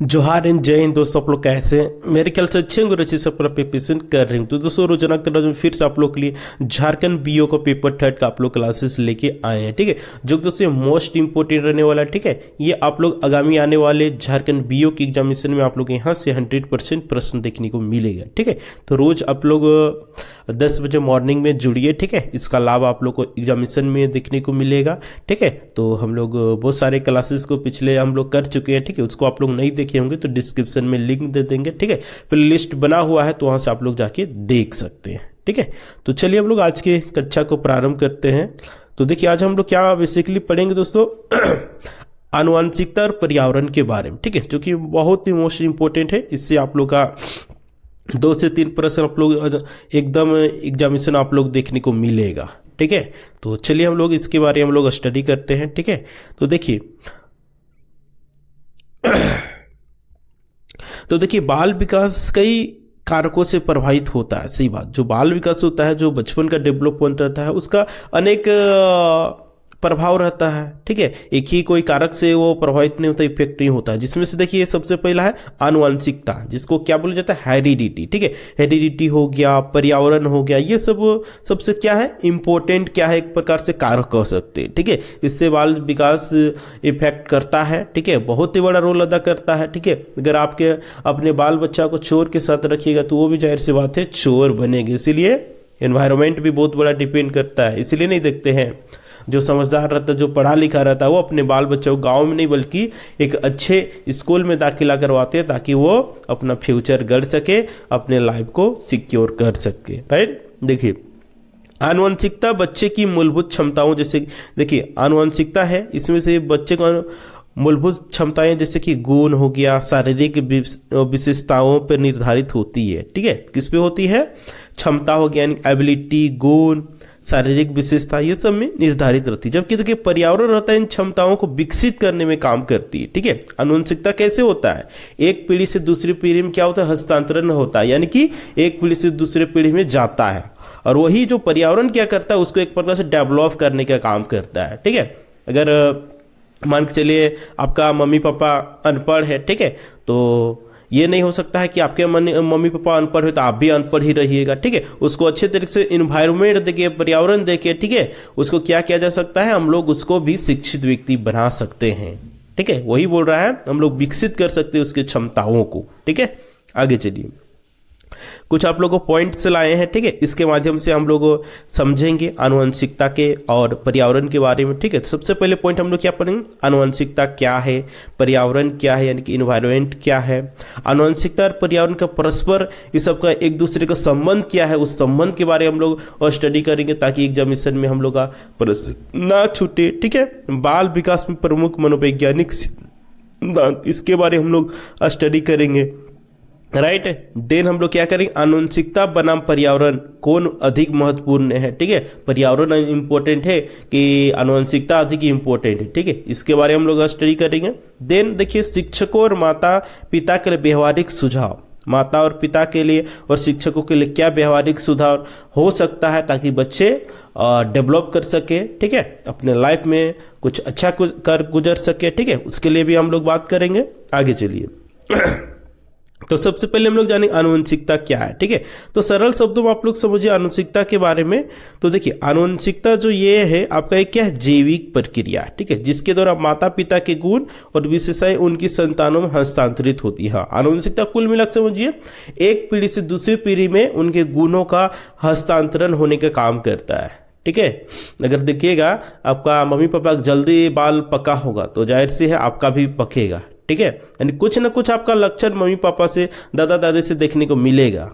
जोहार एंड जय हिंद दोस्तों। आप लोग कैसे हैं? मेरे ख्याल से अच्छे होंगे, अच्छे से अपना प्रिपरेशन कर रहे हैं। तो दोस्तों रोजाना की तरह फिर से आप लोग के लिए झारखंड बीओ का पेपर 3 का आप लोग क्लासेस लेके आए हैं। ठीक है, जो दोस्तों मोस्ट इंपोर्टेंट रहने वाला है। ठीक है, ये आप लोग आगामी आने वाले झारखंड बीओ की एग्जामिनेशन में आप लोग यहाँ से 100% प्रश्न देखने को मिलेगा। ठीक है, तो रोज आप लोग 10 बजे मॉर्निंग में जुड़िए। ठीक है, इसका लाभ आप लोग को एग्जामिनेशन में देखने को मिलेगा। ठीक है, तो हम लोग बहुत सारे क्लासेस को पिछले हम लोग कर चुके हैं। ठीक है, उसको आप लोग नहीं देखे होंगे तो डिस्क्रिप्शन में लिंक दे देंगे। ठीक है, प्ले लिस्ट बना हुआ है तो वहाँ से आप लोग जाके देख सकते हैं। ठीक है, तो चलिए हम लोग आज के कक्षा को प्रारंभ करते हैं। तो देखिए आज हम लोग क्या बेसिकली पढ़ेंगे दोस्तों आनुवंशिकता और पर्यावरण के बारे में। ठीक है, जो कि बहुत ही मोस्ट इंपॉर्टेंट है। इससे आप लोग का 2 से 3 प्रश्न आप लोग एकदम एग्जामिनेशन आप लोग देखने को मिलेगा। ठीक है, तो चलिए हम लोग इसके बारे में हम लोग स्टडी करते हैं। ठीक है, तो देखिए बाल विकास कई कारकों से प्रभावित होता है। सही बात, जो बाल विकास होता है, जो बचपन का डेवलपमेंट रहता है, उसका अनेक प्रभाव रहता है। ठीक है, एक ही कोई कारक से वो प्रभावित नहीं होता, इफेक्ट नहीं होता है। जिसमें से देखिए सबसे पहला है आनुवंशिकता, जिसको क्या बोला जाता है, हेरिडिटी। ठीक है, हेरिडिटी हो गया, पर्यावरण हो गया, ये सब सबसे क्या है, इंपॉर्टेंट क्या है, एक प्रकार से कारक कह सकते हैं। ठीक है, इससे बाल विकास इफेक्ट करता है। ठीक है, बहुत ही बड़ा रोल अदा करता है। ठीक है, अगर आपके अपने बाल बच्चा को चोर के साथ रखिएगा तो वो भी जाहिर सी बात है चोर बनेगी। इसीलिए एनवायरनमेंट भी बहुत बड़ा डिपेंड करता है। इसीलिए नहीं देखते हैं जो समझदार रहता है, जो पढ़ा लिखा रहता है, वो अपने बाल बच्चों को गांव में नहीं बल्कि एक अच्छे स्कूल में दाखिला करवाते हैं ताकि वो अपना फ्यूचर गढ़ सके, अपने लाइफ को सिक्योर कर सके। राइट, देखिए आनुवंशिकता बच्चे की मूलभूत क्षमताओं, जैसे देखिए आनुवंशिकता है, इसमें से बच्चे को मूलभूत क्षमताएं जैसे कि गुण हो गया, शारीरिक विशेषताओं पर निर्धारित होती है। ठीक है, किस पे होती है, क्षमता हो गया यानी एबिलिटी, गुण, शारीरिक विशेषता, ये सब में निर्धारित रहती है। जबकि देखिए पर्यावरण रहता है इन क्षमताओं को विकसित करने में काम करती है। ठीक है, आनुवंशिकता कैसे होता है, एक पीढ़ी से दूसरी पीढ़ी में क्या होता है, हस्तांतरण होता है, यानी कि एक पीढ़ी से दूसरी पीढ़ी में जाता है। और वही जो पर्यावरण क्या करता है, उसको एक प्रकार से डेवलप करने का काम करता है। ठीक है, अगर मान के चलिए आपका मम्मी पापा अनपढ़ है। ठीक है, तो ये नहीं हो सकता है कि आपके मम्मी पापा अनपढ़ हो तो आप भी अनपढ़ ही रहिएगा। ठीक है, उसको अच्छे तरीके से इन्वायरमेंट देके, पर्यावरण देके, ठीक है, उसको क्या किया जा सकता है, हम लोग उसको भी शिक्षित व्यक्ति बना सकते हैं। ठीक है, वही बोल रहा है, हम लोग विकसित कर सकते हैं उसकी क्षमताओं को। ठीक है, आगे चलिए कुछ आप लोगों को पॉइंट्स लाए हैं। ठीक है, इसके माध्यम से हम लोग समझेंगे आनुवंशिकता के और पर्यावरण के बारे में। ठीक है, तो सबसे पहले पॉइंट हम लोग क्या पढ़ेंगे, आनुवंशिकता क्या है, पर्यावरण क्या है, यानी कि इन्वायरमेंट क्या है, आनुवंशिकता और पर्यावरण का परस्पर इस सब का एक दूसरे का संबंध क्या है, उस संबंध के बारे में हम लोग स्टडी करेंगे ताकि एग्जामिनेशन में हम लोग का प्रश्न ना छूटे। ठीक है, बाल विकास में प्रमुख मनोवैज्ञानिक सिद्धांत, इसके बारे में हम लोग स्टडी करेंगे। राइट, देन हम लोग क्या करेंगे, आनुवंशिकता बनाम पर्यावरण कौन अधिक महत्वपूर्ण है। ठीक है, पर्यावरण इंपॉर्टेंट है कि आनुवंशिकता अधिक इंपॉर्टेंट है। ठीक है, इसके बारे में हम लोग स्टडी करेंगे। देन देखिए शिक्षकों और माता पिता के लिए व्यवहारिक सुझाव, माता और पिता के लिए और शिक्षकों के लिए क्या व्यवहारिक सुधार हो सकता है ताकि बच्चे डेवलप कर सके। ठीक है, अपने लाइफ में कुछ अच्छा कर गुजर सके। ठीक है, उसके लिए भी हम लोग बात करेंगे। आगे चलिए तो सबसे पहले हम लोग जानेंगे आनुवंशिकता क्या है। ठीक है, तो सरल शब्दों में आप लोग समझिए आनुवंशिकता के बारे में। तो देखिए आनुवंशिकता जो ये है आपका एक क्या है, जैविक प्रक्रिया। ठीक है, जिसके द्वारा माता पिता के गुण और विशेषताएं उनकी संतानों में हस्तांतरित होती है। आनुवंशिकता कुल मिलाकर समझिए एक पीढ़ी से दूसरी पीढ़ी में उनके गुणों का हस्तांतरण होने का काम करता है। ठीक है, अगर देखिएगा आपका मम्मी पापा जल्दी बाल पका होगा तो जाहिर सी है आपका भी पकेगा। ठीक है, यानी कुछ ना कुछ आपका लक्षण मम्मी पापा से, दादा दादी से देखने को मिलेगा।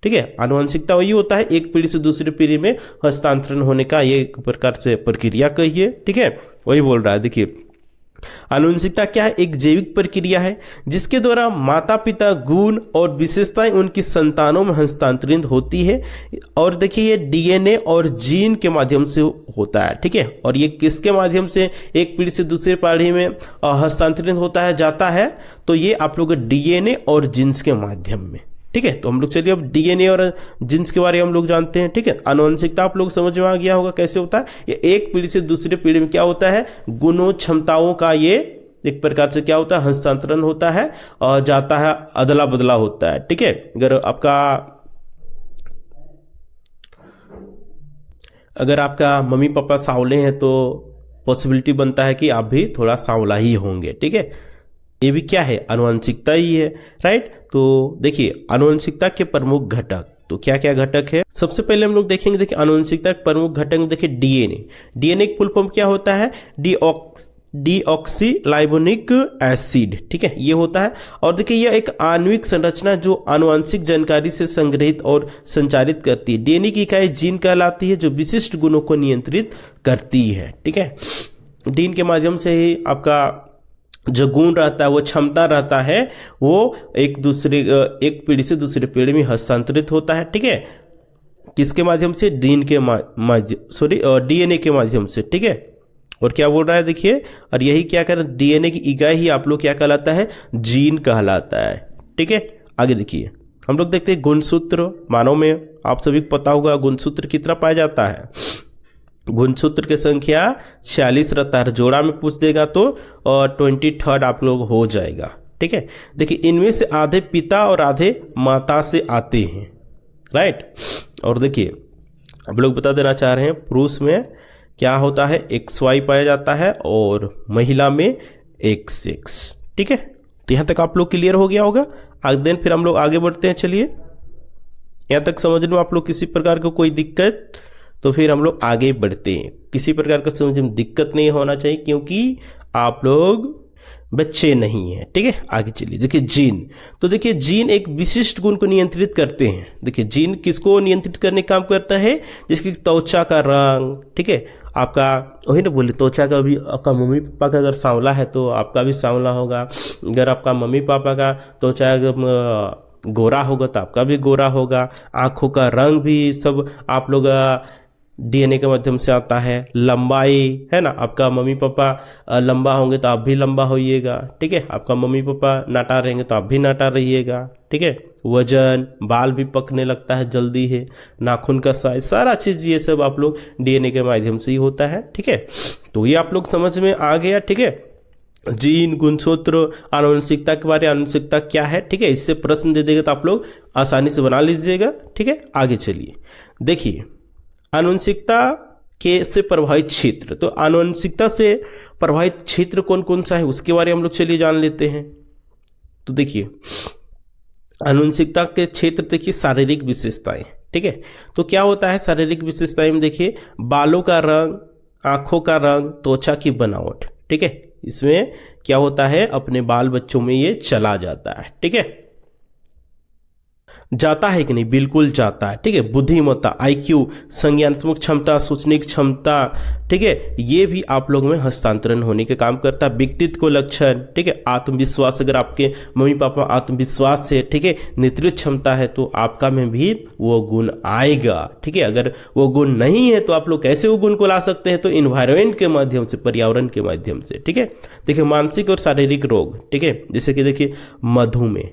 ठीक है, आनुवंशिकता वही होता है एक पीढ़ी से दूसरी पीढ़ी में हस्तांतरण होने का, ये एक प्रकार से प्रक्रिया कहिए। ठीक है, वही बोल रहा है। देखिए आनुवंशिकता क्या है, एक जैविक प्रक्रिया है जिसके द्वारा माता पिता गुण और विशेषताएं उनकी संतानों में हस्तांतरित होती है। और देखिए ये डीएनए और जीन के माध्यम से होता है। ठीक है, और ये किसके माध्यम से एक पीढ़ी से दूसरी पीढ़ी में हस्तांतरित होता है, जाता है, तो ये आप लोग डीएनए और जीन्स के माध्यम में। ठीक है, तो हम लोग चलिए अब डीएनए और जीन्स के बारे में हम लोग जानते हैं। ठीक है, आनुवंशिकता आप लोग समझ में आ गया होगा कैसे होता है। ये एक पीढ़ी से दूसरी पीढ़ी में क्या होता है, गुणों क्षमताओं का ये एक प्रकार से क्या होता है, हस्तांतरण होता है और जाता है, अदला बदला होता है। ठीक है, अगर आपका मम्मी पापा सांवले हैं तो पॉसिबिलिटी बनता है कि आप भी थोड़ा सांवला ही होंगे। ठीक है, ये भी क्या है, आनुवंशिकता ही है, राइट। तो देखिए आनुवंशिकता के प्रमुख घटक, तो क्या क्या घटक है, सबसे पहले हम लोग देखेंगे, देखिए आनुवंशिकता के प्रमुख घटक में देखिए डीएनए। डीएनए की फुल फॉर्म क्या होता है, डीऑक्सीराइबोनिक एसिड। ठीक है, ये होता है। और देखिए यह एक आणविक संरचना जो आनुवंशिक जानकारी से संग्रहित और संचारित करती है। डीएनए की इकाई जीन कहलाती है जो विशिष्ट गुणों को नियंत्रित करती है। ठीक है, जीन के माध्यम से ही आपका जो गुण रहता है, वो क्षमता रहता है, वो एक पीढ़ी से दूसरे पीढ़ी में हस्तांतरित होता है। ठीक है, किसके माध्यम से, डीएनए के माध्यम से। ठीक है, और क्या बोल रहा है देखिए, और यही क्या कर, डीएनए की इकाई ही आप लोग क्या कहलाता है, जीन कहलाता है। ठीक है, आगे देखिए हम लोग देखते हैं गुणसूत्र। मानव में आप सभी को पता होगा गुणसूत्र कितना पाया जाता है, गुणसूत्र की संख्या 46 रहता है। जोड़ा में पूछ देगा तो 23 आप लोग हो जाएगा। ठीक है, देखिए इनमें से आधे पिता और आधे माता से आते हैं, राइट। और देखिए आप लोग बता देना चाह रहे हैं, पुरुष में क्या होता है, XY पाया जाता है और महिला में XX। ठीक है, तो यहाँ तक आप लोग क्लियर हो गया होगा। देन फिर हम लोग आगे बढ़ते हैं। चलिए, यहाँ तक समझने में आप लोग किसी प्रकार को कोई दिक्कत, तो फिर हम लोग आगे बढ़ते हैं। किसी प्रकार का समझ में दिक्कत नहीं होना चाहिए क्योंकि आप लोग बच्चे नहीं हैं। ठीक है, आगे चलिए। देखिए जीन, तो देखिए जीन एक विशिष्ट गुण को नियंत्रित करते हैं। देखिए जीन किसको नियंत्रित करने का काम करता है, जिसकी त्वचा का रंग। ठीक है, आपका वही ना बोले, त्वचा का भी, आपका मम्मी पापा का अगर सांवला है तो आपका भी सांवला होगा, अगर आपका मम्मी पापा का त्वचा गोरा होगा तो आपका भी गोरा होगा। आँखों का रंग भी सब आप लोग डीएनए के माध्यम से आता है। लंबाई है ना, आपका मम्मी पापा लंबा होंगे तो आप भी लंबा होइएगा। ठीक है, आपका मम्मी पापा नाटा रहेंगे तो आप भी नाटा रहिएगा। ठीक है, वजन, बाल भी पकने लगता है जल्दी है, नाखून का साइज, सारा चीज़ ये सब आप लोग डीएनए के माध्यम से ही होता है। ठीक है, तो ये आप लोग समझ में आ गया। ठीक है, जीन, गुणसूत्र, आनुवंशिकता के बारे में, आनुवंशिकता क्या है। ठीक है, इससे प्रश्न दे देगा तो आप लोग आसानी से बना लीजिएगा। ठीक है, आगे चलिए। देखिए आनुवंशिकता के से प्रभावित क्षेत्र, तो आनुवंशिकता से प्रभावित क्षेत्र कौन कौन सा है उसके बारे में हम लोग चलिए जान लेते हैं। तो देखिए आनुवंशिकता के क्षेत्र, देखिए शारीरिक विशेषताएं। ठीक है, तो क्या होता है शारीरिक विशेषताएं में, देखिए बालों का रंग, आंखों का रंग, त्वचा की बनावट। ठीक है, इसमें क्या होता है, अपने बाल बच्चों में ये चला जाता है। ठीक है, जाता है कि नहीं, बिल्कुल जाता है। ठीक है, बुद्धिमत्ता, IQ, संज्ञानात्मक क्षमता, सोचने की क्षमता। ठीक है, ये भी आप लोगों में हस्तांतरण होने के काम करता है। व्यक्तित्व को लक्षण, ठीक है, आत्मविश्वास, अगर आपके मम्मी पापा आत्मविश्वास से, ठीक है, नेतृत्व क्षमता है तो आपका में भी वो गुण आएगा। ठीक है, अगर वो गुण नहीं है तो आप लोग कैसे वो गुण को ला सकते हैं, तो इन्वायरमेंट के माध्यम से, पर्यावरण के माध्यम से। ठीक है, देखिए मानसिक और शारीरिक रोग। ठीक है, जैसे कि देखिए मधुमेह,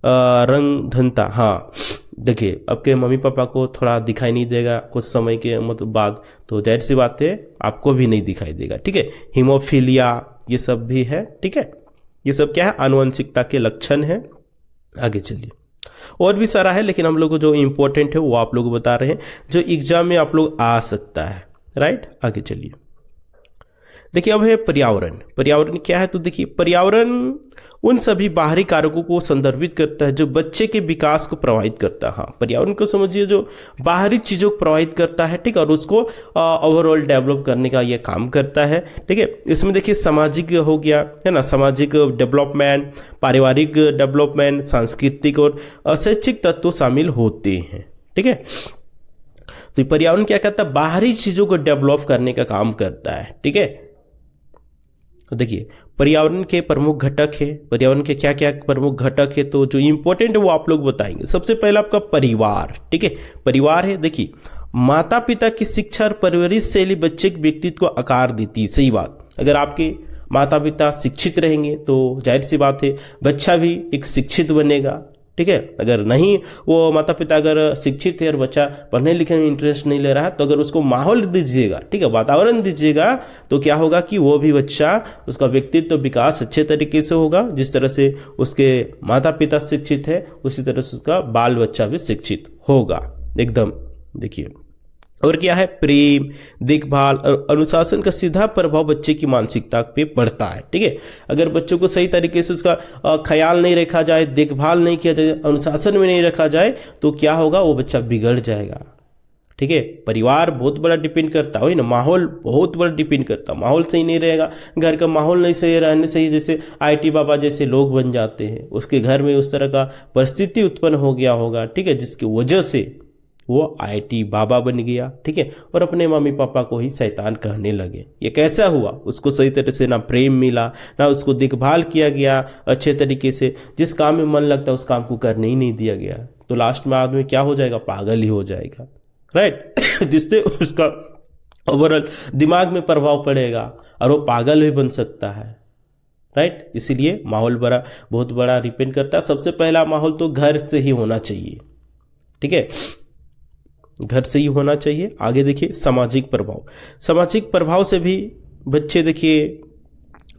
रंग धनता। हाँ, देखिए आपके मम्मी पापा को थोड़ा दिखाई नहीं देगा कुछ समय के मतलब बाद, तो जाहिर सी बात है आपको भी नहीं दिखाई देगा। ठीक है, हीमोफीलिया, ये सब भी है। ठीक है, ये सब क्या है, आनुवंशिकता के लक्षण है। आगे चलिए, और भी सारा है लेकिन हम लोग को जो इम्पोर्टेंट है वो आप लोग बता रहे हैं, जो एग्जाम में आप लोग आ सकता है, राइट। आगे चलिए, देखिए अब है पर्यावरण। पर्यावरण क्या है, तो देखिए पर्यावरण उन सभी बाहरी कारकों को संदर्भित करता है जो बच्चे के विकास को प्रभावित करता है। हाँ, पर्यावरण को समझिए जो बाहरी चीज़ों को प्रभावित करता है। ठीक है, और उसको ओवरऑल डेवलप करने का ये काम करता है। ठीक है, इसमें देखिए सामाजिक हो गया है ना, सामाजिक डेवलपमेंट, पारिवारिक डेवलपमेंट, सांस्कृतिक और शैक्षिक तत्व शामिल होते हैं। ठीक है, तो पर्यावरण क्या करता है, बाहरी चीज़ों को डेवलप करने का काम करता है। ठीक है, तो देखिए पर्यावरण के प्रमुख घटक है। पर्यावरण के क्या क्या प्रमुख घटक है, तो जो इंपॉर्टेंट है वो आप लोग बताएंगे। सबसे पहला आपका परिवार। ठीक है, परिवार है, देखिए माता पिता की शिक्षा और परवरिश शैली बच्चे के व्यक्तित्व को आकार देती है। सही बात, अगर आपके माता पिता शिक्षित रहेंगे तो जाहिर सी बात है बच्चा भी एक शिक्षित बनेगा। ठीक है। अगर नहीं वो माता पिता अगर शिक्षित है और बच्चा पढ़ने लिखने में इंटरेस्ट नहीं ले रहा है, तो अगर उसको माहौल दीजिएगा, ठीक है, वातावरण दीजिएगा, तो क्या होगा कि वो भी बच्चा, उसका व्यक्तित्व विकास अच्छे तरीके से होगा। जिस तरह से उसके माता पिता शिक्षित है, उसी तरह से उसका बाल बच्चा भी शिक्षित होगा एकदम। देखिए, और क्या है, प्रेम, देखभाल और अनुशासन का सीधा प्रभाव बच्चे की मानसिकता पे पड़ता है, ठीक है। अगर बच्चों को सही तरीके से उसका ख्याल नहीं रखा जाए, देखभाल नहीं किया जाए, अनुशासन में नहीं रखा जाए, तो क्या होगा, वो बच्चा बिगड़ जाएगा, ठीक है। परिवार बहुत बड़ा डिपेंड करता है ना, माहौल बहुत बड़ा डिपेंड करता है। माहौल सही नहीं रहेगा, घर का माहौल नहीं सही रहने से ही जैसे IT बाबा जैसे लोग बन जाते हैं, उसके घर में उस तरह का परिस्थिति उत्पन्न हो गया होगा, ठीक है, जिसकी वजह से वो IT बाबा बन गया, ठीक है, और अपने मम्मी पापा को ही शैतान कहने लगे। ये कैसा हुआ, उसको सही तरह से ना प्रेम मिला, ना उसको देखभाल किया गया अच्छे तरीके से, जिस काम में मन लगता है उस काम को करने ही नहीं दिया गया, तो लास्ट में आदमी क्या हो जाएगा, पागल ही हो जाएगा, राइट। जिससे उसका ओवरऑल दिमाग में प्रभाव पड़ेगा और वो पागल भी बन सकता है, राइट। इसीलिए माहौल बहुत बड़ा डिपेंड करता है। सबसे पहला माहौल तो घर से ही होना चाहिए, ठीक है, घर से ही होना चाहिए। आगे देखिए, सामाजिक प्रभाव। सामाजिक प्रभाव से भी बच्चे देखिए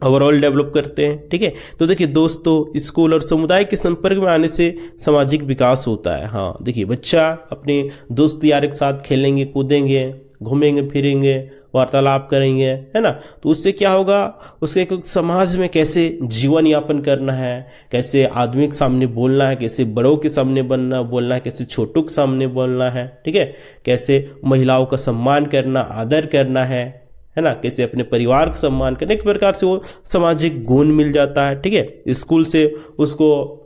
ओवरऑल डेवलप करते हैं, ठीक है। तो देखिए, दोस्तों, स्कूल और समुदाय के संपर्क में आने से सामाजिक विकास होता है। हाँ, देखिए, बच्चा अपने दोस्त यार के साथ खेलेंगे, कूदेंगे, घूमेंगे फिरेंगे, वार्तालाप करेंगे, है ना, तो उससे क्या होगा, उसके एक समाज में कैसे जीवन यापन करना है, कैसे आदमी के सामने बोलना है, कैसे बड़ों के सामने बोलना है, कैसे छोटों के सामने बोलना है, ठीक है, कैसे महिलाओं का सम्मान करना, आदर करना है ना, कैसे अपने परिवार का सम्मान करना, एक प्रकार से वो सामाजिक गुण मिल जाता है, ठीक है। स्कूल से उसको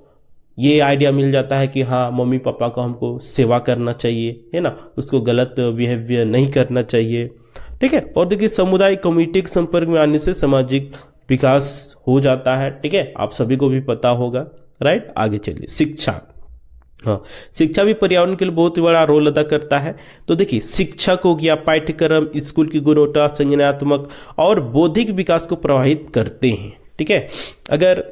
ये आइडिया मिल जाता है कि हाँ, मम्मी पापा को हमको सेवा करना चाहिए, है ना, उसको गलत बिहेवियर नहीं करना चाहिए, ठीक है। और देखिए, समुदाय कम्युनिटी के संपर्क में आने से सामाजिक विकास हो जाता है, ठीक है, आप सभी को भी पता होगा, राइट। आगे चलिए, शिक्षा। हाँ, शिक्षा भी पर्यावरण के लिए बहुत बड़ा रोल अदा करता है। तो देखिए, शिक्षक हो गया, पाठ्यक्रम स्कूल की गुणवत्ता, संज्ञानात्मक और बौद्धिक विकास को प्रभावित करते हैं, ठीक है। अगर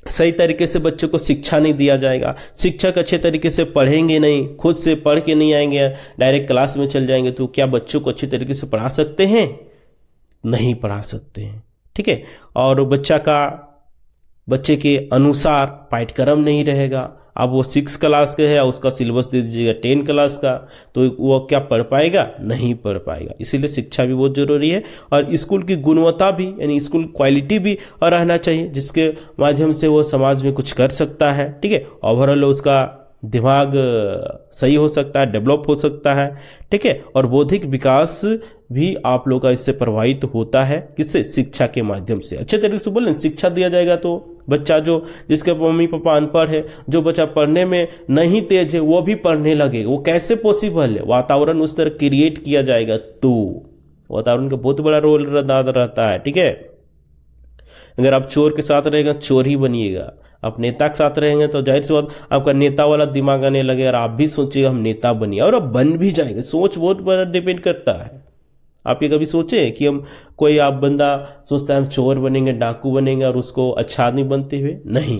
सही तरीके से बच्चों को शिक्षा नहीं दिया जाएगा, शिक्षक अच्छे तरीके से पढ़ेंगे नहीं, खुद से पढ़ के नहीं आएंगे, डायरेक्ट क्लास में चल जाएंगे, तो क्या बच्चों को अच्छे तरीके से पढ़ा सकते हैं? नहीं पढ़ा सकते हैं, ठीक है। और बच्चे के अनुसार पाठ्यक्रम नहीं रहेगा। अब वो 6 क्लास का है, उसका सिलेबस दे दीजिएगा 10 क्लास का, तो वो क्या पढ़ पाएगा? नहीं पढ़ पाएगा। इसीलिए शिक्षा भी बहुत जरूरी है, और स्कूल की गुणवत्ता भी, यानी स्कूल क्वालिटी भी रहना चाहिए, जिसके माध्यम से वो समाज में कुछ कर सकता है, ठीक है। ओवरऑल उसका दिमाग सही हो सकता है, डेवलप हो सकता है, ठीक है। और बौद्धिक विकास भी आप लोग का इससे प्रभावित होता है, किससे? शिक्षा के माध्यम से। अच्छे तरीके से बोलें, शिक्षा दिया जाएगा तो बच्चा जिसके मम्मी पापा अनपढ़ है, जो बच्चा पढ़ने में नहीं तेज है, वो भी पढ़ने लगेगा। वो कैसे पॉसिबल है? वातावरण उस तरह क्रिएट किया जाएगा, तो वातावरण का बहुत बड़ा रोल रहता है, ठीक है। अगर आप चोर के साथ रहेगा, चोर ही बनिएगा। आप नेता के साथ रहेंगे तो जाहिर सी बात आपका नेता वाला दिमाग आने लगेगा, और आप भी सोचिएगा हम नेता बनिए, और आप बन भी जाएंगे। सोच बहुत बड़ा डिपेंड करता है। आप ये कभी सोचे कि आप बंदा सोचता है हम चोर बनेंगे, डाकू बनेंगे, और उसको अच्छा आदमी बनते हुए? नहीं,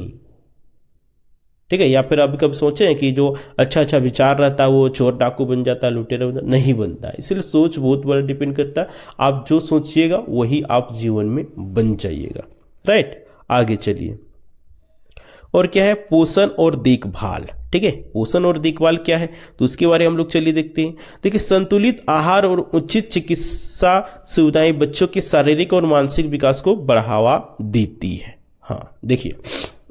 ठीक है। या फिर आप कभी सोचे कि जो अच्छा विचार रहता है वो चोर डाकू बन जाता है, लुटेरा बन जाता? नहीं बनता है। इसलिए सोच बहुत बड़ा डिपेंड करता है। आप जो सोचिएगा वही आप जीवन में बन जाइएगा, राइट। आगे चलिए, और क्या है? पोषण और देखभाल, ठीक है। पोषण और देखभाल क्या है, तो उसके बारे में हम लोग चलिए देखते हैं। देखिए, संतुलित आहार और उचित चिकित्सा सुविधाएं बच्चों के शारीरिक और मानसिक विकास को बढ़ावा देती है। हाँ, देखिए,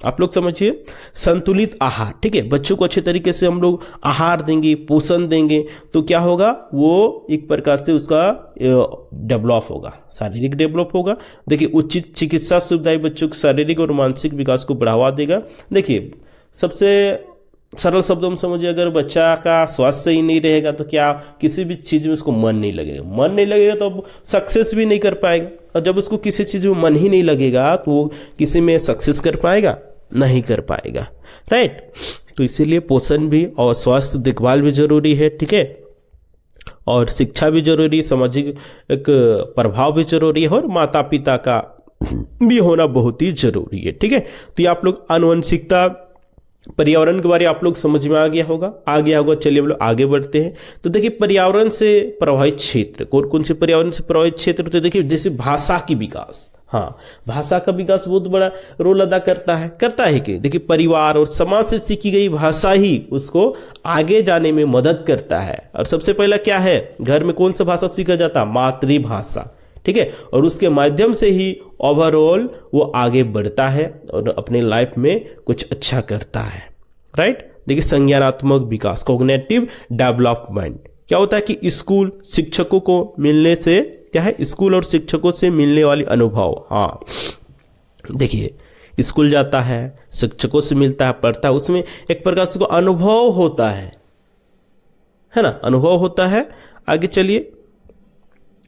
आप लोग समझिए, संतुलित आहार, ठीक है। बच्चों को अच्छे तरीके से हम लोग आहार देंगे, पोषण देंगे, तो क्या होगा? वो एक प्रकार से उसका डेवलप होगा, शारीरिक डेवलप होगा। देखिए, उचित चिकित्सा सुविधाएं बच्चों के शारीरिक और मानसिक विकास को बढ़ावा देगा। देखिए, सबसे सरल शब्दों में समझिए, अगर बच्चा का स्वास्थ्य सही नहीं रहेगा तो क्या किसी भी चीज़ में उसको मन नहीं लगेगा, तो सक्सेस भी नहीं कर पाएगा। और जब उसको किसी चीज़ में मन ही नहीं लगेगा तो वो किसी में सक्सेस कर पाएगा? नहीं कर पाएगा, राइट। तो इसीलिए पोषण भी और स्वास्थ्य देखभाल भी जरूरी है, ठीक है। और शिक्षा भी जरूरी है, सामाजिक एक प्रभाव भी जरूरी है, और माता पिता का भी होना बहुत ही जरूरी है, ठीक है। तो ये आप लोग आनुवंशिकता पर्यावरण के बारे में आप लोग समझ में आ गया होगा। चलिए हम लोग आगे बढ़ते हैं। तो देखिए पर्यावरण से प्रभावित क्षेत्र कौन कौन से पर्यावरण से प्रभावित क्षेत्र, तो देखिए जैसे भाषा की विकास, हाँ भाषा का विकास बहुत बड़ा रोल अदा करता है कि देखिए परिवार और समाज से सीखी गई भाषा ही उसको आगे जाने में मदद करता है। और सबसे पहला क्या है, घर में कौन सा भाषा सीखा जाता है, मातृभाषा, ठीक है। और उसके माध्यम से ही ओवरऑल वो आगे बढ़ता है और अपने लाइफ में कुछ अच्छा करता है, राइट। देखिए संज्ञानात्मक विकास, कॉग्निटिव डेवलपमेंट, क्या होता है कि स्कूल शिक्षकों को मिलने से क्या है, स्कूल और शिक्षकों से मिलने वाली अनुभव, हाँ देखिए स्कूल जाता है, शिक्षकों से मिलता है, पढ़ता है, उसमें एक प्रकार से अनुभव होता है ना, अनुभव होता है। आगे चलिए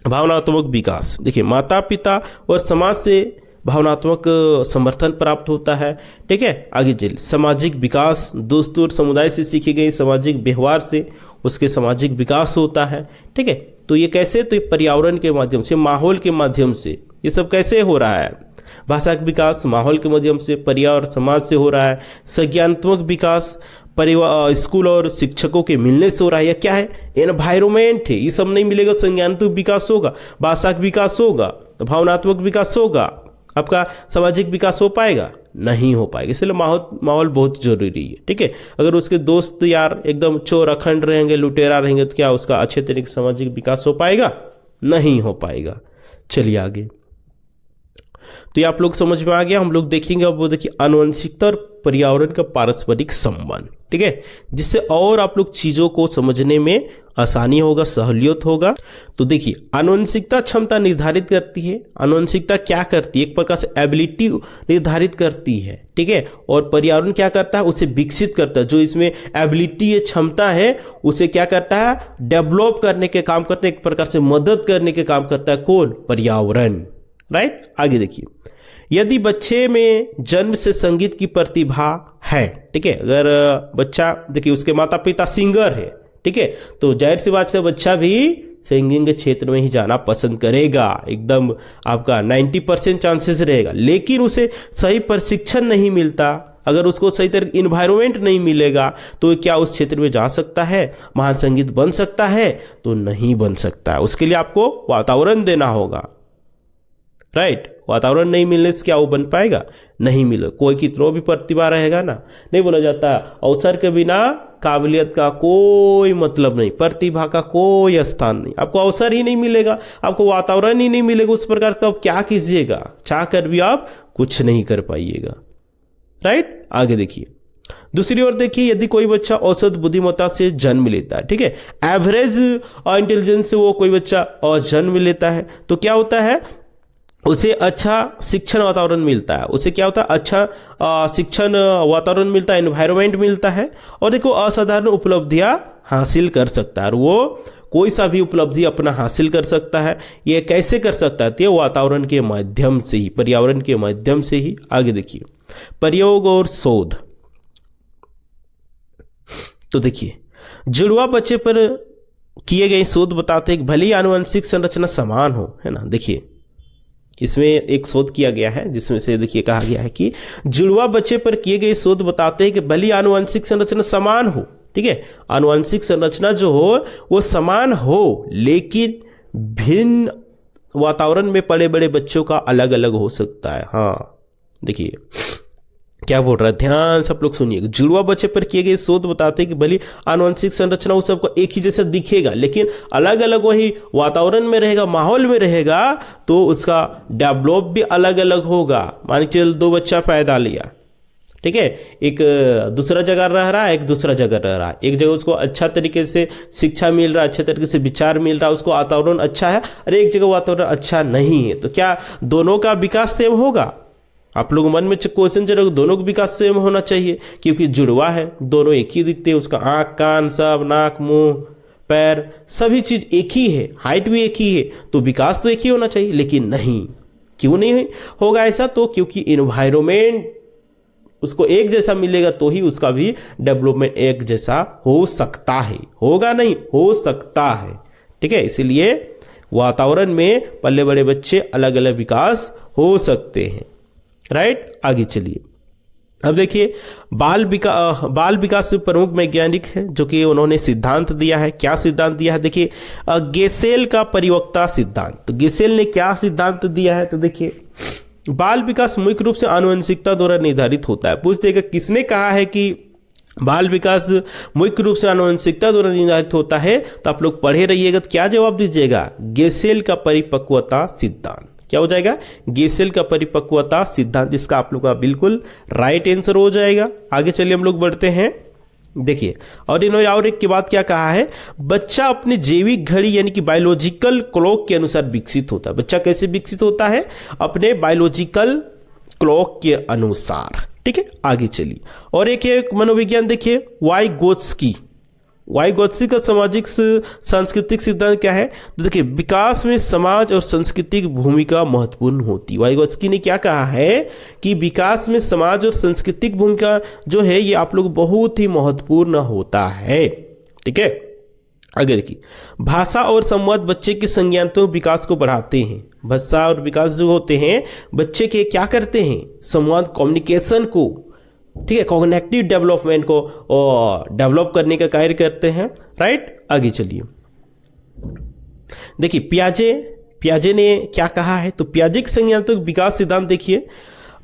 भावनात्मक विकास, देखिए माता पिता और समाज से भावनात्मक समर्थन प्राप्त होता है, ठीक है। आगे चलिए सामाजिक विकास, दोस्तों और समुदाय से सीखे गए सामाजिक व्यवहार से उसके सामाजिक विकास होता है, ठीक है। तो ये कैसे, तो ये पर्यावरण के माध्यम से, माहौल के माध्यम से, ये सब कैसे हो रहा है, भाषा का विकास माहौल के माध्यम से, पर्यावरण समाज से हो रहा है। संज्ञानात्मक विकास परिवार स्कूल और शिक्षकों के मिलने से हो रहा है, या क्या है एनवायरमेंट है, ये सब नहीं मिलेगा संज्ञानात्मक विकास होगा, भाषा का विकास होगा, भावनात्मक विकास होगा, आपका सामाजिक विकास हो पाएगा, नहीं हो पाएगा। इसलिए माहौल बहुत जरूरी है, ठीक है। अगर उसके दोस्त यार एकदम चोर अखंड रहेंगे, लुटेरा रहेंगे, तो क्या उसका अच्छे तरीके से सामाजिक विकास हो पाएगा, नहीं हो पाएगा। चलिए आगे, तो ये आप लोग समझ में आ गया। हम लोग देखेंगे अब, वो देखिए आनुवंशिकता और पर्यावरण का पारस्परिक संबंध, ठीक है, जिससे और आप लोग चीजों को समझने में आसानी होगा, सहूलियत होगा। तो देखिए आनुवंशिकता क्षमता निर्धारित करती है, आनुवंशिकता क्या करती है, एक प्रकार से एबिलिटी निर्धारित करती है, ठीक है। और पर्यावरण क्या करता है, उसे विकसित करता है, जो इसमें एबिलिटी है, क्षमता है, उसे क्या करता है, डेवलप करने के काम करता है, एक प्रकार से मदद करने के काम करता है, कौन, पर्यावरण, राइट। आगे देखिए, यदि बच्चे में जन्म से संगीत की प्रतिभा है, ठीक है, अगर बच्चा देखिए उसके माता पिता सिंगर है, ठीक है, तो जाहिर सी बात है बच्चा भी सिंगिंग के क्षेत्र में ही जाना पसंद करेगा, एकदम आपका 90% चांसेस रहेगा। लेकिन उसे सही प्रशिक्षण नहीं मिलता, अगर उसको सही तरह इन्वायरमेंट नहीं मिलेगा, तो क्या उस क्षेत्र में जा सकता है, महान संगीत बन सकता है, तो नहीं बन सकता है। उसके लिए आपको वातावरण देना होगा, राइट। वातावरण नहीं मिलने से क्या वो बन पाएगा, नहीं मिले। कोई कितना भी प्रतिभा रहेगा ना, नहीं बोला जाता अवसर के बिना काबिलियत का कोई मतलब नहीं, प्रतिभा का कोई स्थान नहीं। आपको अवसर ही नहीं मिलेगा, आपको वातावरण ही नहीं मिलेगा उस प्रकार, तो आप क्या कीजिएगा, चाह कर भी आप कुछ नहीं कर पाइएगा, राइट। आगे देखिए, दूसरी ओर देखिए, यदि कोई बच्चा औसत बुद्धिमत्ता से जन्म लेता है, ठीक है, एवरेज इंटेलिजेंस से वो कोई बच्चा और जन्म लेता है, तो क्या होता है, उसे अच्छा शिक्षण वातावरण मिलता है, उसे क्या होता है, अच्छा शिक्षण वातावरण मिलता है, एनवायरनमेंट मिलता है, और देखो असाधारण उपलब्धियां हासिल कर सकता है, और वो कोई सा भी उपलब्धि अपना हासिल कर सकता है। ये कैसे कर सकता है, तो वातावरण के माध्यम से ही, पर्यावरण के माध्यम से ही। आगे देखिए, प्रयोग और शोध, तो देखिए जुड़वा बच्चे पर किए गए शोध बताते हैं कि भले ही आनुवंशिक संरचना समान हो, है ना। देखिए इसमें एक शोध किया गया है जिसमें से देखिए कहा गया है कि जुड़वा बच्चे पर किए गए शोध बताते हैं कि भले आनुवंशिक संरचना समान हो, ठीक है, आनुवंशिक संरचना जो हो वो समान हो, लेकिन भिन्न वातावरण में पले बड़े बच्चों का अलग अलग हो सकता है। हाँ देखिए क्या बोल रहा है, ध्यान सब लोग सुनिएगा। जुड़वा बच्चे पर किए गए शोध बताते हैं कि भले आनुवंशिक संरचना वो सबको एक ही जैसा दिखेगा, लेकिन अलग अलग वही वातावरण में रहेगा, माहौल में रहेगा, तो उसका डेवलप भी अलग अलग होगा। मान के चल दो बच्चा पैदा लिया, ठीक है, एक दूसरा जगह रह रहा है, एक दूसरा जगह रह रहा है। एक जगह उसको अच्छा तरीके से शिक्षा मिल रहा है, अच्छे तरीके से विचार मिल रहा है, उसको वातावरण अच्छा है, और एक जगह वातावरण अच्छा नहीं है, तो क्या दोनों का विकास सेम होगा? आप लोग मन में क्वेश्चन चलेगा, दोनों का विकास सेम होना चाहिए, क्योंकि जुड़वा है, दोनों एक ही दिखते हैं, उसका आँख कान सब, नाक मुंह पैर सभी चीज एक ही है, हाइट भी एक ही है, तो विकास तो एक ही होना चाहिए। लेकिन नहीं, क्यों नहीं होगा ऐसा? तो क्योंकि इन्वायरमेंट उसको एक जैसा मिलेगा तो ही उसका भी डेवलपमेंट एक जैसा हो सकता है, होगा नहीं, हो सकता है, ठीक है। इसलिए वातावरण में पले बड़े बच्चे अलग अलग विकास हो सकते हैं, राइट। आगे चलिए, अब देखिए बाल विकास प्रमुख वैज्ञानिक है जो कि उन्होंने सिद्धांत दिया है। क्या सिद्धांत दिया है? देखिए गेसेल का परिपक्वता सिद्धांत। तो गेसेल ने क्या सिद्धांत दिया है? तो देखिए बाल विकास मुख्य रूप से आनुवंशिकता द्वारा निर्धारित होता है। पूछ देगा किसने कहा है कि बाल विकास मुख्य रूप से आनुवंशिकता द्वारा निर्धारित होता है? तो आप लोग पढ़े रहिएगा। तो क्या जवाब दीजिएगा? गेसेल का परिपक्वता सिद्धांत। क्या हो जाएगा? गेसेल का परिपक्वता सिद्धांत। इसका आप लोग का बिल्कुल राइट आंसर हो जाएगा। आगे चलिए हम लोग बढ़ते हैं। देखिए और इन्होंने और एक की बात क्या कहा है? बच्चा अपने जैविक घड़ी यानी कि बायोलॉजिकल क्लॉक के अनुसार विकसित होता है। बच्चा कैसे विकसित होता है? अपने बायोलॉजिकल क्लॉक के अनुसार। ठीक है, आगे चलिए। और एक मनोविज्ञान देखिए, वाइगोत्स्की का सामाजिक सांस्कृतिक सिद्धांत क्या है? तो देखिए विकास में समाज और संस्कृति की भूमिका महत्वपूर्ण होती है। वाइगोत्स्की ने क्या कहा है कि विकास में समाज और सांस्कृतिक भूमिका जो है ये आप लोग बहुत ही महत्वपूर्ण होता है। ठीक है, आगे देखिए भाषा और संवाद बच्चे के संज्ञानात्मक विकास को बढ़ाते हैं। भाषा और विकास जो होते हैं बच्चे के क्या करते हैं? संवाद, कम्युनिकेशन को, ठीक है, कॉग्निटिव डेवलपमेंट को डेवलप करने का कार्य करते हैं। राइट, आगे चलिए। देखिए पियाजे ने क्या कहा है? तो पियाजे के संज्ञानात्मक विकास सिद्धांत देखिए,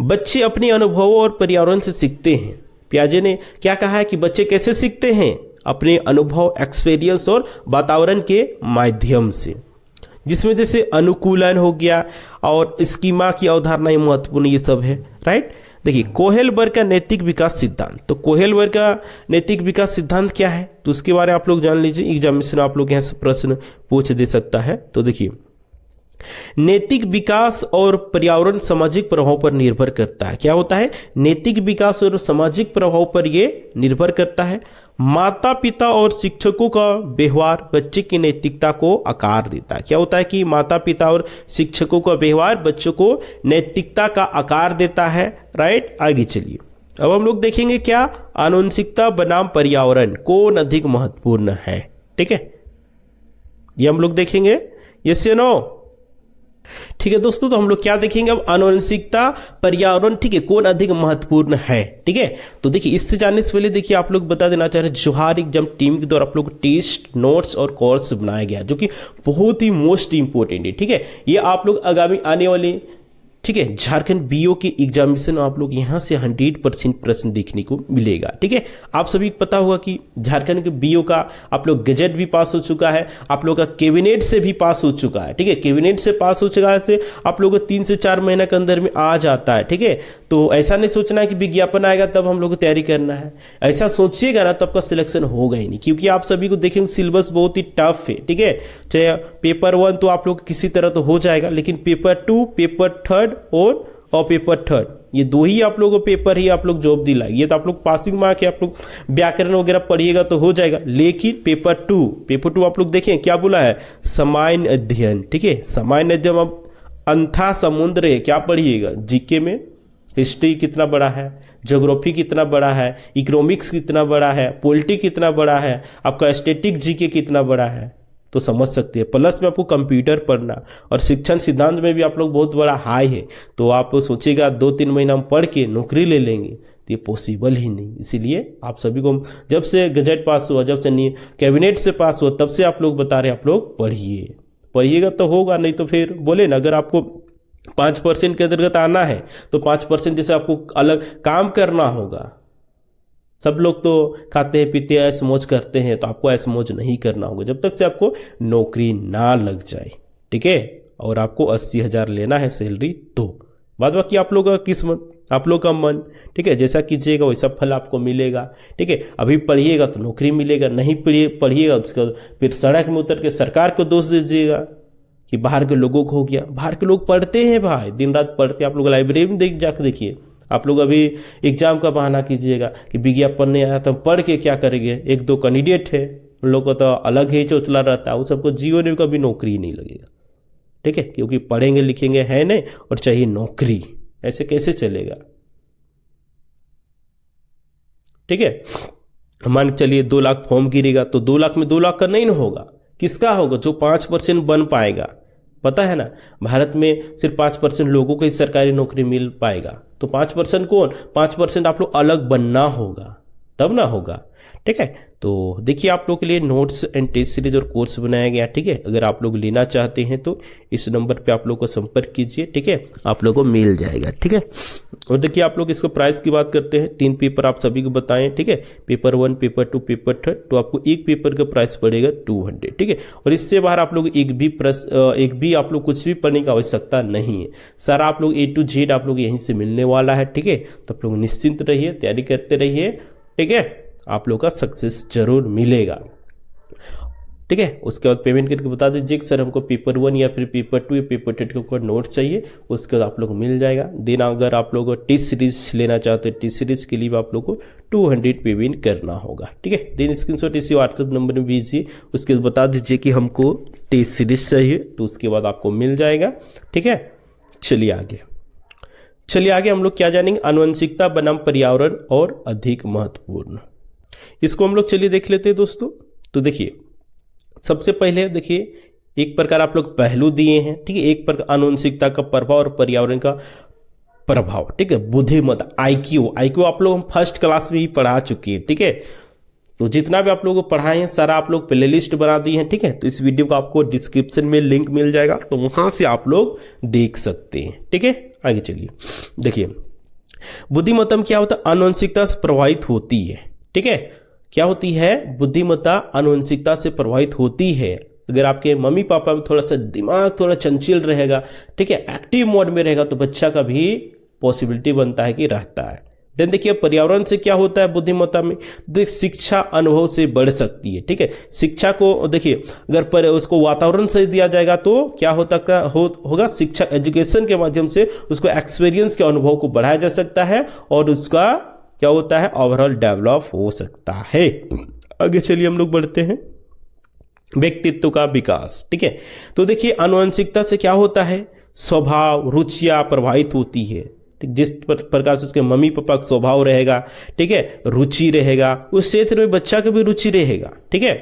बच्चे अपने अनुभवों और पर्यावरण से सीखते हैं। पियाजे ने क्या कहा है कि बच्चे कैसे सीखते हैं? अपने अनुभव, एक्सपीरियंस और वातावरण के माध्यम से, जिसमें जैसे अनुकूलन हो गया और स्कीमा की अवधारणा महत्वपूर्ण, ये सब है। राइट, देखिए कोहेलबर्ग का नैतिक विकास सिद्धांत। तो कोहेलबर्ग का नैतिक विकास सिद्धांत क्या है? तो उसके बारे में आप लोग जान लीजिए। एग्जामिनेशन आप लोग यहाँ से प्रश्न पूछ दे सकता है। तो देखिए नैतिक विकास और पर्यावरण सामाजिक प्रभाव पर निर्भर करता है। क्या होता है? नैतिक विकास और सामाजिक प्रभाव पर ये निर्भर करता है। माता पिता और शिक्षकों का व्यवहार बच्चे की नैतिकता को आकार देता है। क्या होता है कि माता पिता और शिक्षकों का व्यवहार बच्चों को नैतिकता का आकार देता है। राइट, आगे चलिए। अब हम लोग देखेंगे क्या आनुवंशिकता बनाम पर्यावरण कौन अधिक महत्वपूर्ण है। ठीक है, ये हम लोग देखेंगे। यस या नो? ठीक है दोस्तों, तो हम लोग क्या देखेंगे अब? आनुवंशिकता, पर्यावरण, ठीक है, कौन अधिक महत्वपूर्ण है। ठीक है, तो देखिए इससे जानने से पहले देखिए आप लोग बता देना चाह रहे हैं जोहार एग्जाम टीम के द्वारा आप लोग टेस्ट, नोट्स और कोर्स बनाया गया जो कि बहुत ही मोस्ट इंपॉर्टेंट है। ठीक है, ये आप लोग आगामी आने वाले, ठीक है, झारखंड बीओ की एग्जामिनेशन आप लोग यहाँ से 100% प्रश्न देखने को मिलेगा। ठीक है, आप सभी को पता होगा कि झारखंड के बीओ का आप लोग गजट भी पास हो चुका है, आप लोग का कैबिनेट से भी पास हो चुका है। ठीक है, कैबिनेट से पास हो चुका है से आप लोग को 3 से 4 महीना के अंदर में आ जाता है। ठीक है, तो ऐसा नहीं सोचना है कि विज्ञापन आएगा तब हम लोग को तैयारी करना है। ऐसा सोचिएगा ना तो आपका सिलेक्शन होगा ही नहीं, क्योंकि आप सभी को देखेंगे सिलेबस बहुत ही टफ है। ठीक है, चाहे पेपर 1 तो आप लोग किसी तरह तो हो जाएगा, लेकिन पेपर 2, पेपर 3 और पेपर 3 ये 2 ही आप लोगों को पेपर ही आप लोग जॉब दिलाएगी। ये तो आप लोग पासिंग मार्क है, आप लोग व्याकरण वगैरह पढ़िएगा तो हो जाएगा। लेकिन पेपर 2 आप लोग देखें क्या बोला है? सामान्य अध्ययन। ठीक है, सामान्य अध्ययन अब अंथा समुद्र है। क्या पढ़िएगा? जीके में हिस्ट्री कितना बड़ा है, ज्योग्राफी कितना बड़ा है, इकोनॉमिक्स कितना बड़ा है, पॉलिटी कितना बड़ा है, आपका स्टैटिक जीके कितना बड़ा है, तो समझ सकते हैं। प्लस में आपको कंप्यूटर पढ़ना और शिक्षण सिद्धांत में भी आप लोग बहुत बड़ा हाई है। तो आप सोचिएगा 2-3 महीना हम पढ़ के नौकरी ले लेंगे, तो ये पॉसिबल ही नहीं। इसीलिए आप सभी को जब से गजट पास हुआ, जब से कैबिनेट से पास हुआ, तब से आप लोग बता रहे आप लोग पढ़िएगा तो होगा, नहीं तो फिर बोले ना अगर आपको 5% के अंतर्गत आना है तो 5% जैसे आपको अलग काम करना होगा। सब लोग तो खाते हैं, पीते हैं, ऐश मौज करते हैं, तो आपको ऐश मौज नहीं करना होगा जब तक से आपको नौकरी ना लग जाए। ठीक है, और आपको 80,000 लेना है सैलरी, तो बाद बाकी आप लोग का किस्मत, आप लोग का मन। ठीक है, जैसा कीजिएगा वैसा फल आपको मिलेगा। ठीक है, अभी पढ़िएगा तो नौकरी मिलेगा, नहीं पढ़िएगा उसका फिर सड़क में उतर के सरकार को दोष दीजिएगा कि बाहर के लोगों को हो गया। बाहर के लोग पढ़ते हैं भाई, दिन रात पढ़ते हैं। आप लोग लाइब्रेरी में जाकर देखिए। आप लोग अभी एग्जाम का बहाना कीजिएगा कि विज्ञापन नहीं आया तो हम पढ़ के क्या करेंगे। 1-2 कैंडिडेट है, उन लोग को तो अलग ही चोचला रहता है, वो सबको जीवन में कभी नौकरी नहीं लगेगा। ठीक है, क्योंकि पढ़ेंगे लिखेंगे है नहीं और चाहिए नौकरी, ऐसे कैसे चलेगा। ठीक है, मान के चलिए 2 लाख फॉर्म गिरेगा तो 2 लाख में 2 लाख का नहीं ना होगा, किसका होगा? जो 5% बन पाएगा। पता है ना, भारत में सिर्फ 5% लोगों को ही सरकारी नौकरी मिल पाएगा। तो 5% कौन, 5% आप लोग अलग बनना होगा, तब ना होगा। ठीक है, तो देखिए आप लोग के लिए नोट्स एंड टेस्ट सीरीज और कोर्स बनाया गया। ठीक है, अगर आप लोग लेना चाहते हैं तो इस नंबर पे आप लोग को संपर्क कीजिए। ठीक है, आप लोग को मिल जाएगा। ठीक है, और देखिए आप लोग इसको प्राइस की बात करते हैं, 3 पेपर आप सभी को बताएं। ठीक है, पेपर 1, पेपर 2, पेपर 3, तो आपको एक पेपर का प्राइस पड़ेगा 200। ठीक है, और इससे बाहर आप लोग एक भी आप लोग कुछ भी पढ़ने की आवश्यकता नहीं है। सारा आप लोग A to Z आप लोग यहीं से मिलने वाला है। ठीक है, तो आप लोग निश्चिंत रहिए, तैयारी करते रहिए। ठीक है, आप लोग का सक्सेस जरूर मिलेगा। ठीक है, उसके बाद पेमेंट करके बता दीजिए कि सर हमको पेपर 1 या फिर पेपर 2 या पेपर 3 का नोट चाहिए, उसके बाद आप लोग को मिल जाएगा। देन अगर आप लोग टेस्ट सीरीज लेना चाहते हैं, टेस्ट सीरीज के लिए आप लोग को 200 पेमेंट करना होगा। ठीक है, देन स्क्रीनशॉट इसी व्हाट्सएप नंबर में भेजिए, उसके बाद बता दीजिए कि हमको टेस्ट सीरीज चाहिए, तो उसके बाद आपको मिल जाएगा। ठीक है, चलिए आगे हम लोग क्या जानेंगे, आनुवंशिकता बनाम पर्यावरण और अधिक महत्वपूर्ण। इसको हम लोग चलिए देख लेते हैं दोस्तों। तो देखिए सबसे पहले देखिए एक प्रकार आप लोग पहलू दिए हैं। ठीक है, एक प्रकार आनुवंशिकता का प्रभाव और पर्यावरण का प्रभाव। ठीक है, बुद्धिमत्ता IQ आप लोग हम फर्स्ट क्लास में ही पढ़ा चुके हैं। ठीक है, तो जितना भी आप लोगों को पढ़ाए हैं सारा आप लोग प्ले लिस्ट बना दी है। ठीक है, तो इस वीडियो का आपको डिस्क्रिप्शन में लिंक मिल जाएगा, तो वहां से आप लोग देख सकते हैं। ठीक है, आगे चलिए देखिए बुद्धिमत्ता में क्या होता है, आनुवंशिकता से प्रभावित होती है। ठीक है, क्या होती है, बुद्धिमत्ता आनुवंशिकता से प्रभावित होती है। अगर आपके मम्मी पापा में थोड़ा सा दिमाग थोड़ा चंचल रहेगा, ठीक है, एक्टिव मोड में रहेगा, तो बच्चा का भी पॉसिबिलिटी बनता है कि रहता है। देन देखिए पर्यावरण से क्या होता है बुद्धिमत्ता में, शिक्षा अनुभव से बढ़ सकती है। ठीक है, शिक्षा को देखिए अगर उसको वातावरण से दिया जाएगा तो क्या होगा, शिक्षा एजुकेशन के माध्यम से उसको एक्सपीरियंस के अनुभव को बढ़ाया जा सकता है और उसका क्या होता है, ओवरऑल डेवलप हो सकता है। आगे चलिए हम लोग बढ़ते हैं, व्यक्तित्व का विकास। ठीक है, तो देखिए आनुवंशिकता से क्या होता है, स्वभाव रुचियां प्रभावित होती है। जिस प्रकार से उसके मम्मी पापा का स्वभाव रहेगा, ठीक है, रुचि रहेगा, उस क्षेत्र में बच्चा का भी रुचि रहेगा। ठीक है,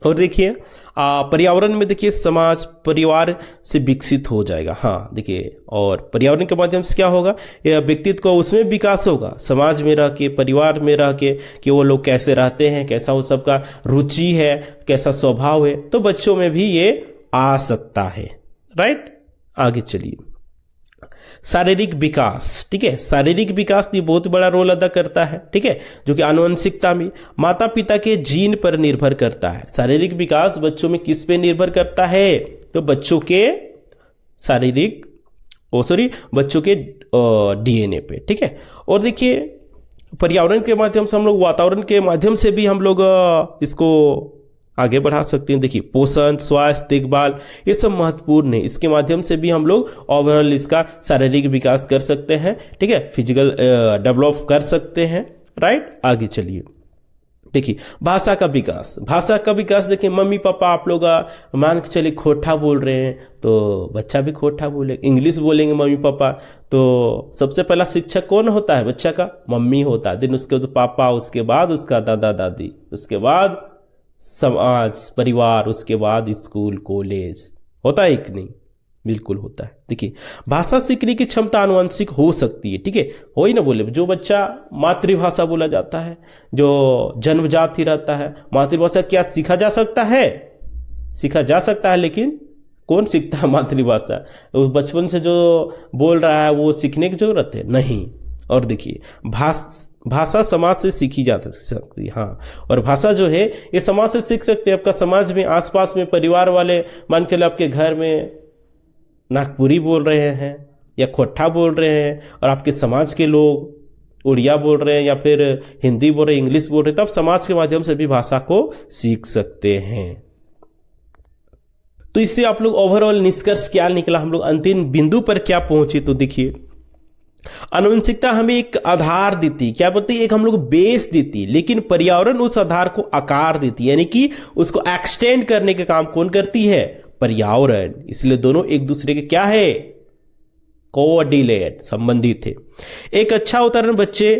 और देखिए पर्यावरण में देखिए समाज परिवार से विकसित हो जाएगा। हाँ देखिए, और पर्यावरण के माध्यम से क्या होगा, यह व्यक्तित्व का उसमें विकास होगा, समाज में रह के, परिवार में रह के, कि वो लोग कैसे रहते हैं, कैसा वो सबका रुचि है, कैसा स्वभाव है, तो बच्चों में भी ये आ सकता है। राइट, आगे चलिए शारीरिक विकास। ठीक है, शारीरिक विकास ये बहुत बड़ा रोल अदा करता है। ठीक है, जो कि आनुवंशिकता में माता पिता के जीन पर निर्भर करता है। शारीरिक विकास बच्चों में किस पे निर्भर करता है, तो बच्चों के बच्चों के DNA पे। ठीक है, और देखिए पर्यावरण के माध्यम से हम लोग, वातावरण के माध्यम से भी हम लोग इसको आगे बढ़ा सकते हैं। देखिए पोषण, स्वास्थ्य, देखभाल, ये सब महत्वपूर्ण है। इसके माध्यम से भी हम लोग ओवरऑल इसका शारीरिक विकास कर सकते हैं। ठीक है, फिजिकल डेवलप कर सकते हैं। राइट, आगे चलिए देखिए भाषा का विकास। देखिए मम्मी पापा आप लोग मान के चलिए खोटा बोल रहे हैं, तो बच्चा भी खोटा बोले, इंग्लिश बोलेंगे मम्मी पापा, तो सबसे पहला शिक्षक कौन होता है, बच्चा का मम्मी होता है, देन उसके बाद पापा, उसके बाद उसका दादा दादी, उसके बाद समाज परिवार, उसके बाद स्कूल कॉलेज। होता है कि नहीं, बिल्कुल होता है। देखिए भाषा सीखने की क्षमता आनुवंशिक हो सकती है। ठीक है, हो ही ना बोले, जो बच्चा मातृभाषा बोला जाता है, जो जन्मजात ही रहता है, मातृभाषा क्या सीखा जा सकता है, लेकिन कौन सीखता है मातृभाषा, बचपन से जो बोल रहा है वो सीखने की जरूरत है नहीं। और देखिए भाषा समाज से सीखी जा सकती है। हाँ, और भाषा जो है ये समाज से सीख सकते हैं। आपका समाज में, आसपास में, परिवार वाले मान के आपके घर में नागपुरी बोल रहे हैं या खोट्ठा बोल रहे हैं, और आपके समाज के लोग उड़िया बोल रहे हैं या फिर हिंदी बोल रहे हैं, इंग्लिश बोल रहे हैं, तब समाज के माध्यम से भी भाषा को सीख सकते हैं। तो इससे आप लोग ओवरऑल निष्कर्ष क्या निकला, हम लोग अंतिम बिंदु पर क्या पहुंचे, तो देखिए आनुवंशिकता हमें एक आधार देती, क्या बोलते हैं, एक हम लोग बेस देती, लेकिन पर्यावरण उस आधार को आकार देती, यानी कि उसको एक्सटेंड करने के काम कौन करती है, पर्यावरण। इसलिए दोनों एक दूसरे के क्या है, कोऑर्डिनेट, संबंधित है। एक अच्छा उदाहरण बच्चे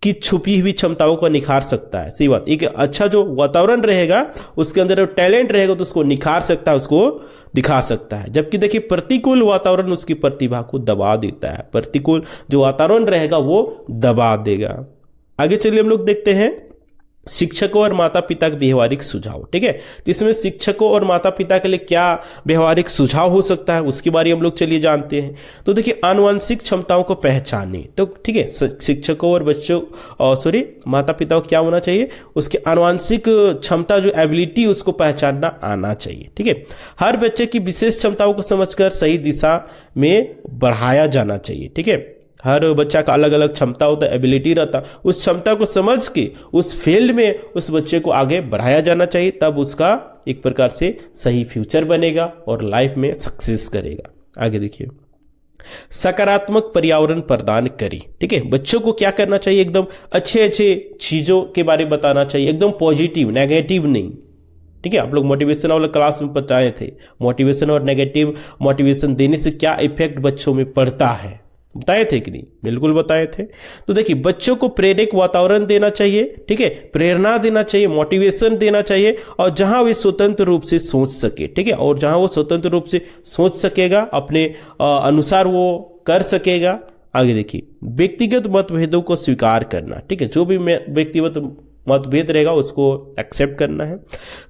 की छुपी हुई क्षमताओं को निखार सकता है। सही बात, एक अच्छा जो वातावरण रहेगा उसके अंदर टैलेंट रहेगा तो उसको निखार सकता है, उसको दिखा सकता है। जबकि देखिए प्रतिकूल वातावरण उसकी प्रतिभा को दबा देता है, प्रतिकूल जो वातावरण रहेगा वो दबा देगा। आगे चलिए हम लोग देखते हैं शिक्षकों और माता पिता के व्यवहारिक सुझाव। ठीक है, तो इसमें शिक्षकों और माता पिता के लिए क्या व्यवहारिक सुझाव हो सकता है उसके बारे में हम लोग चलिए जानते हैं। तो देखिए आनुवंशिक क्षमताओं को पहचाने, तो ठीक है शिक्षकों और बच्चों माता पिता को क्या होना चाहिए, उसके आनुवंशिक क्षमता जो एबिलिटी उसको पहचानना आना चाहिए। ठीक है, हर बच्चे की विशेष क्षमताओं को समझकर सही दिशा में बढ़ाया जाना चाहिए। ठीक है, हर बच्चा का अलग अलग क्षमता होता है, एबिलिटी रहता, उस क्षमता को समझ के उस फील्ड में उस बच्चे को आगे बढ़ाया जाना चाहिए, तब उसका एक प्रकार से सही फ्यूचर बनेगा और लाइफ में सक्सेस करेगा। आगे देखिए सकारात्मक पर्यावरण प्रदान करें। ठीक है, बच्चों को क्या करना चाहिए, एकदम अच्छे अच्छे चीज़ों के बारे में बताना चाहिए, एकदम पॉजिटिव, नेगेटिव नहीं। ठीक है, आप लोग मोटिवेशन वाला क्लास में बताए थे, मोटिवेशन और नेगेटिव मोटिवेशन देने से क्या इफेक्ट बच्चों में पड़ता है, बताए थे कि नहीं, बिल्कुल बताए थे। तो देखिए बच्चों को प्रेरक वातावरण देना चाहिए। ठीक है, प्रेरणा देना चाहिए, मोटिवेशन देना चाहिए, और जहां वे स्वतंत्र रूप से सोच सके। ठीक है, और जहां वो स्वतंत्र रूप से सोच सकेगा, अपने अनुसार वो कर सकेगा। आगे देखिए व्यक्तिगत मतभेदों को स्वीकार करना। ठीक है, जो भी व्यक्तिगत मतभेद रहेगा उसको एक्सेप्ट करना है।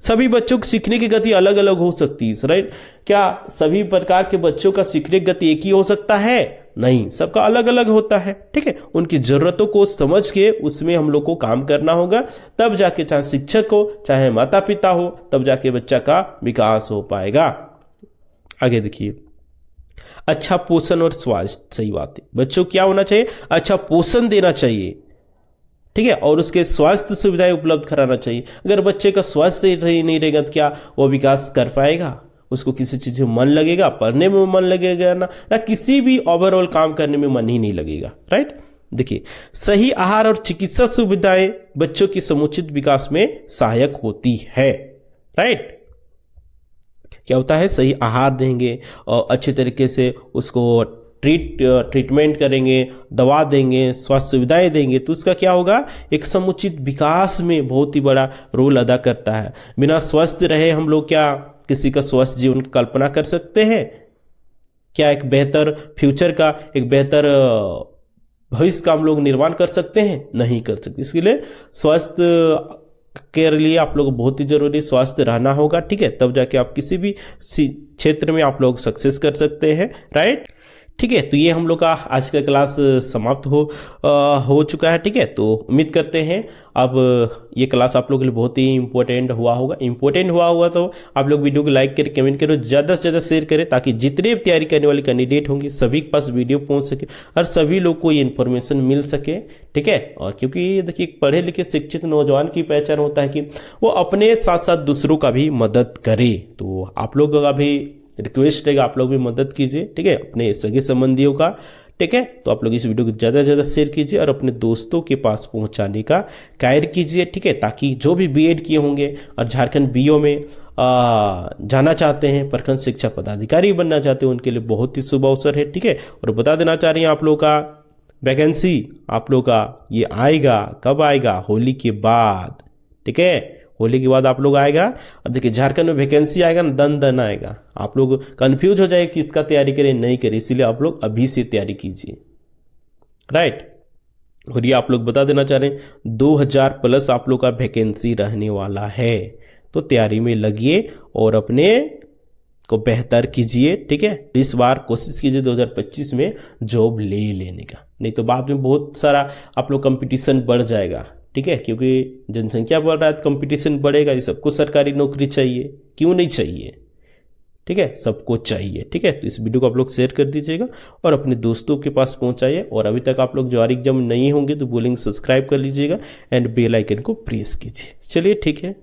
सभी बच्चों की सीखने की गति अलग अलग हो सकती है, राइट। क्या सभी प्रकार के बच्चों का सीखने की गति एक ही हो सकता है, नहीं, सबका अलग अलग होता है। ठीक है, उनकी जरूरतों को समझ के उसमें हम लोग को काम करना होगा, तब जाके चाहे शिक्षक हो चाहे माता पिता हो, तब जाके बच्चा का विकास हो पाएगा। आगे देखिए अच्छा पोषण और स्वास्थ्य। सही बात है, बच्चों को क्या होना चाहिए, अच्छा पोषण देना चाहिए। ठीक है, और उसके स्वास्थ्य सुविधाएं उपलब्ध कराना चाहिए। अगर बच्चे का स्वास्थ्य सही नहीं रहेगा तो क्या वो विकास कर पाएगा, उसको किसी चीज़ में मन लगेगा, पढ़ने में मन लगेगा ना किसी भी ओवरऑल काम करने में मन ही नहीं लगेगा, राइट। देखिए सही आहार और चिकित्सा सुविधाएं बच्चों के समुचित विकास में सहायक होती है, राइट। क्या होता है, सही आहार देंगे और अच्छे तरीके से उसको ट्रीटमेंट करेंगे, दवा देंगे, स्वास्थ्य सुविधाएं देंगे, तो उसका क्या होगा, एक समुचित विकास में बहुत ही बड़ा रोल अदा करता है। बिना स्वस्थ रहे हम लोग क्या किसी का स्वस्थ जीवन की कल्पना कर सकते हैं, क्या एक बेहतर फ्यूचर का, एक बेहतर भविष्य का हम लोग निर्माण कर सकते हैं, नहीं कर सकते। इसके लिए स्वास्थ्य के लिए आप लोग बहुत ही जरूरी स्वास्थ्य रहना होगा। ठीक है, तब जाके आप किसी भी क्षेत्र में आप लोग सक्सेस कर सकते हैं, राइट। ठीक है, तो ये हम लोग का आज का क्लास समाप्त हो चुका है। ठीक है, तो उम्मीद करते हैं अब ये क्लास आप लोगों के लिए बहुत ही इंपॉर्टेंट हुआ होगा तो आप लोग वीडियो को लाइक करें, कमेंट करो, ज़्यादा से ज़्यादा शेयर करें, ताकि जितने भी तैयारी करने वाले कैंडिडेट होंगे सभी के पास वीडियो पहुंच सके और सभी लोग को ये इन्फॉर्मेशन मिल सके। ठीक है, और क्योंकि देखिए पढ़े लिखे शिक्षित नौजवान की पहचान होता है कि वो अपने साथ साथ दूसरों का भी मदद करे। तो आप लोगों का भी रिक्वेस्ट रहेगा, आप लोग भी मदद कीजिए। ठीक है, अपने सगे संबंधियों का। ठीक है, तो आप लोग इस वीडियो को ज़्यादा से ज़्यादा शेयर कीजिए और अपने दोस्तों के पास पहुंचाने का कार्य कीजिए। ठीक है, ताकि जो भी बीएड किए होंगे और झारखंड बीओ में जाना चाहते हैं, प्रखंड शिक्षा पदाधिकारी बनना चाहते हैं, उनके लिए बहुत ही शुभ अवसर है। ठीक है, और बता देना चाह रही हैं आप लोग का वैकेंसी आप लोग का ये आएगा, कब आएगा, होली के बाद। ठीक है, होली के बाद आप लोग आएगा। अब देखिए झारखंड में वैकेंसी आएगा ना, दन आएगा, आप लोग कंफ्यूज हो जाए कि इसका तैयारी करें नहीं करें, इसीलिए आप लोग अभी से तैयारी कीजिए, राइट। और ये आप लोग बता देना चाह रहे हैं 2000 प्लस आप लोग का वैकेंसी रहने वाला है, तो तैयारी में लगिए और अपने को बेहतर कीजिए। ठीक है, इस बार कोशिश कीजिए 2025 में जॉब लेने का, नहीं तो बाद में बहुत सारा आप लोग कंपटीशन बढ़ जाएगा। ठीक है, क्योंकि जनसंख्या बढ़ रहा है तो कंपटीशन बढ़ेगा, ये सबको सरकारी नौकरी चाहिए, क्यों नहीं चाहिए। ठीक है, सबको चाहिए। ठीक है, तो इस वीडियो को आप लोग शेयर कर दीजिएगा और अपने दोस्तों के पास पहुंचाइए। और अभी तक आप लोग ज्वारी एग्जाम नहीं होंगे तो बोलेंगे सब्सक्राइब कर लीजिएगा एंड बेल आइकन को प्रेस कीजिए। चलिए ठीक है।